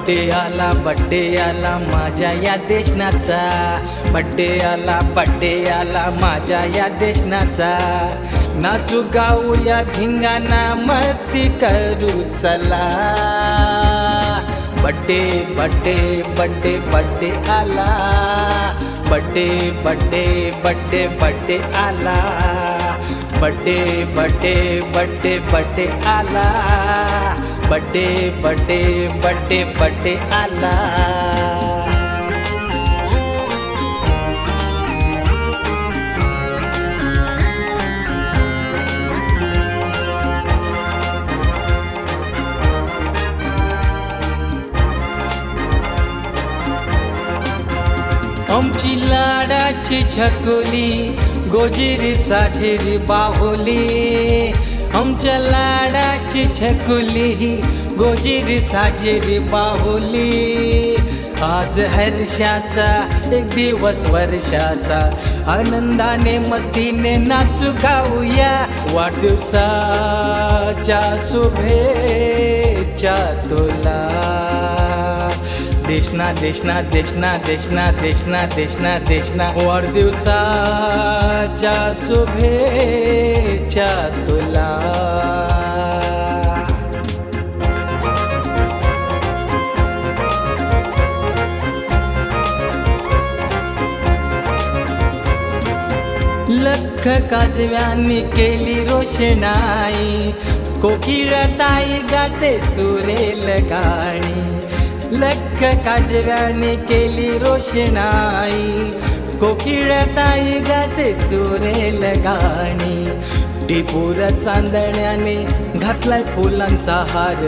Birthday आला माझ्या या देशनाचा, बड्डे आला माझ्या या देशनाचा। नाचू गाऊया धिंगाणा मस्ती करू चला। बड्डे बड्डे बड्डे बड्डे आला, बड्डे बड्डे बड्डे बड्डे आला, बड्डे बड्डे बड्डे बड्डे आला, बड्डे बड्डे बड्डे बड्डे आला। आमची लाडाची छकुली गोजिरी साजिरी बाहुली, आमच्या लाडाची छकुली गोजिरी साजिरी बाहुली। आज हर्षाचा एक दिवस वर्षाचा, आनंदाने मस्तीने नाचू गाऊया। वाढदिवसाच्या शुभेच्छा तुला। देशना देशना देशना देशना देशना देशना देशना, वाढदिवसाच्या शुभेच्छा तुला। लख काजव्यांनी केली रोषणाई, कोकिळाताई गाते सुरेल गाणी। लख काजव्याने केली रोषणाई, कोकिळाताई गाते सुरेल गाणी। टिपूर चांदण्याने घातलाय फुलांचा हार,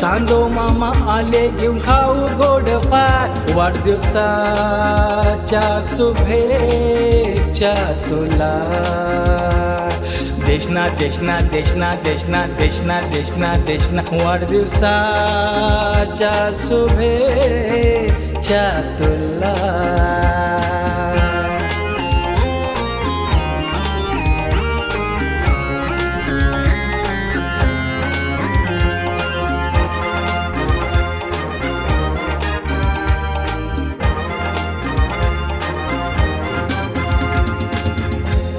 चांदो मामा आले घेऊन खाऊ गोड फार। वाढदिवसाच्या शुभेच्छा तुला। देशना देशना देशना देशना देशना देशना देशना, वाढदिवसाच्या शुभेच्छा तुला।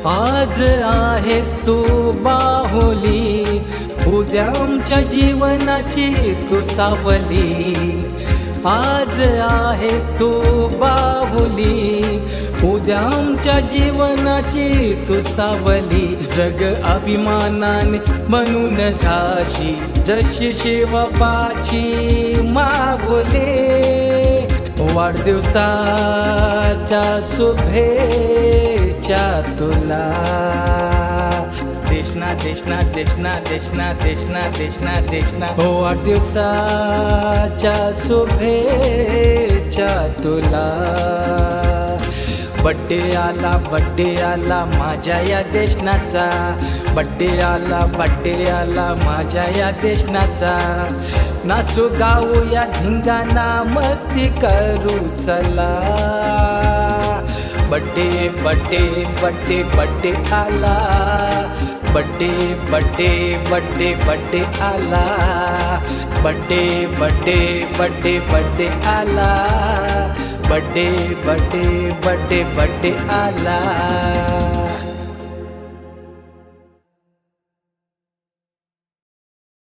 आज आहेस तू बाहुली, उद्या आमच्या जीवनाची तू सावली। आज आहेस तू बाहुली, उद्या आमच्या जीवनाची तू सावली। जग अभिमानाने बनून झाशी, जशी शिवबाची माऊली। वाढदिवसाच्या शुभेच्छा तुला। देशना देशना देशना देशना देशना देशना देशना, वाढदिवसाच्या शुभेच्छा तुला। बड्डे आला माझ्या या देशनाचा, बड्डे आला माझ्या या देशनाचा। नाचू गाऊया धिंगाणा मस्ती करू चला। बड्डे बड्डे बड्डे बड्डे आला, बड्डे बड्डे बड्डे बड्डे आला, बड्डे बड्डे बड्डे बड्डे आला, बड्डे बड्डे बड्डे बड्डे आला।